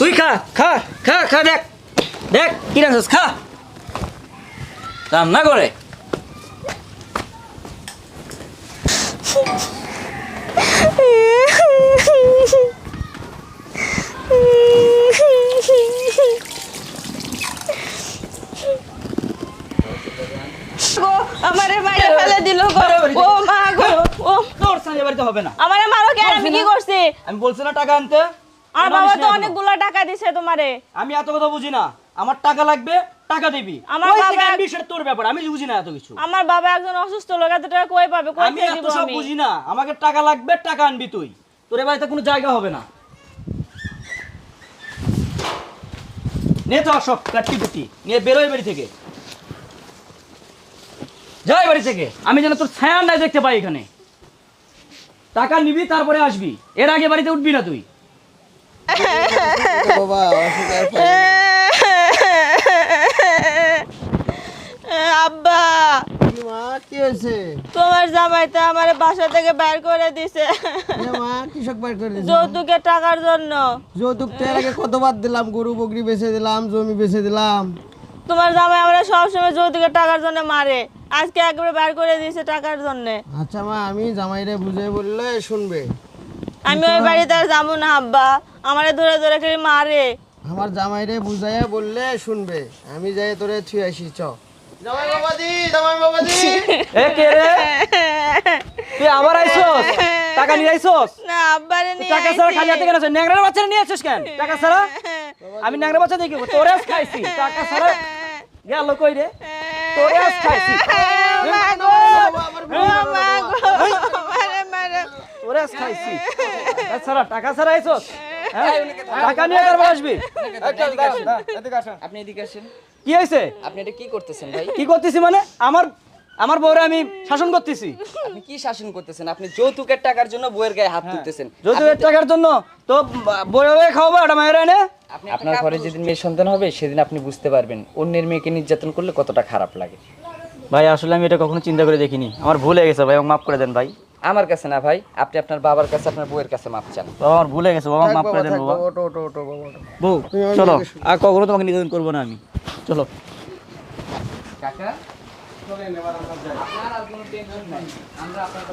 তুই খা খা খা খা দেখ দেখ কি রাখছিস খা রান্না করে আমারে মাইরা ফেলে দিল গো ও মা গো ও তোর সঙ্গে বাড়িতে হবে না আমারে মারো কেন আমি কি করছি আমি বলছি না টাকা আনতে আর বাবা তো অনেকগুলো টাকা দিছে তোমারে আমি এত কথা বুঝি না আমার টাকা লাগবে টাকা দিবি আমার ওই বাবা থেকে আনবি সেটা তোর ব্যাপার আমি বুঝি না এত কিছু আমার বাবা একজন অসুস্থ লোক এত টাকা কই পাবে কই আমি থেকে এত দিব সব আমি বুঝি না আমাকে টাকা লাগবে টাকা আনবি তুই তোর এ বাড়িতে কোনো জায়গা হবে না নে তো সব কাটি কুটি নিয়ে বেরোয় বাড়ি থেকে যাই বাড়ি থেকে আমি যেন তোর ছায়া নাই দেখতে পাই এখানে টাকা নিবি তারপরে আসবি এর আগে বাড়িতে উঠবি না তুই বাবা অসুখ আর আব্বা কি মা কি হয়েছে তোমার জামাইটা আমারে বাসা থেকে বের করে দিছে এ মা কৃষক বাড়ি করে দিয়েছে যৌতুকের টাকার জন্য যৌতুক তো এর আগে কতবার দিলাম গরু বকরি বেচে দিলাম জমি বেচে দিলাম তোমার জামাই আমরা সবসময় যৌতুকের টাকার জন্য মারে আজকে একবারে বের করে দিয়েছে টাকার জন্য আচ্ছা মা আমি জামাইরে বুঝে বললে শুনবে আমি ওই বাড়িতে আর যাবো না আব্বা আমারে ধরে ধরে করে মারে আমার জামাইরে বুঝাইয়া বললে শুনবে আমি যাই তোরে ছুঁয়ে আসি চ জামাই বাবাজি এ কে রে তুই আবার আইছস টাকা নিয়ে আইছস না আব্বারে নিয়ে টাকা ছাড়া খালি হাতে কেন আছিস ন্যাংরার বাচ্চা নিয়ে আছিস কেন টাকা ছাড়া আমি ন্যাংরা বাচ্চা দেখি তোরে আজ খাইছি টাকা ছাড়া গেল কই রে তোরে আজ খাইছি মা গো মা গো মারে মারে তোরে আজ খাইছি টাকা ছাড়া আইছস হ্যাঁ? টাকা নিয়ে তারপর আসবি আপনি এদিকে আসেন। কি হয়েছে আপনি এটা কি করতেছেন ভাই? কি করতেছি মানে আমার বউরে আমি শাসন করতেছি আপনি কি শাসন করতেছেন? আপনি যৌতুকের টাকার জন্য বউয়ের গায়ে হাত তুলতেছেন। যৌতুকের টাকার জন্য তো বউরে খাওয়াবো একটা মায়ের এনে আপনার ঘরে যেদিন মেয়ে সন্তান হবে সেদিন আপনি বুঝতে পারবেন অন্যের মেয়েকে নির্যাতন করলে কতটা খারাপ লাগে। ভাই আসলে আমি এটা কখনো চিন্তা করে দেখিনি আমার ভুল হয়ে গেছে ভাই আমাকে মাফ করে দেন ভাই আমার কাছে না ভাই, আপনি আপনার বাবার কাছে আপনার বউয়ের কাছে মাপ চান। বাবা আমার ভুল হয়ে গেছে বাবা মাফ করে দেন বাবা ওটো ওটো ওটো বাবা ওটো। বউ চলো আর কখনো তোমাকে নিবেদন করবো না আমি চলো কাকা আপনার আর কোনো টেনশন নাই, আমরা আপনার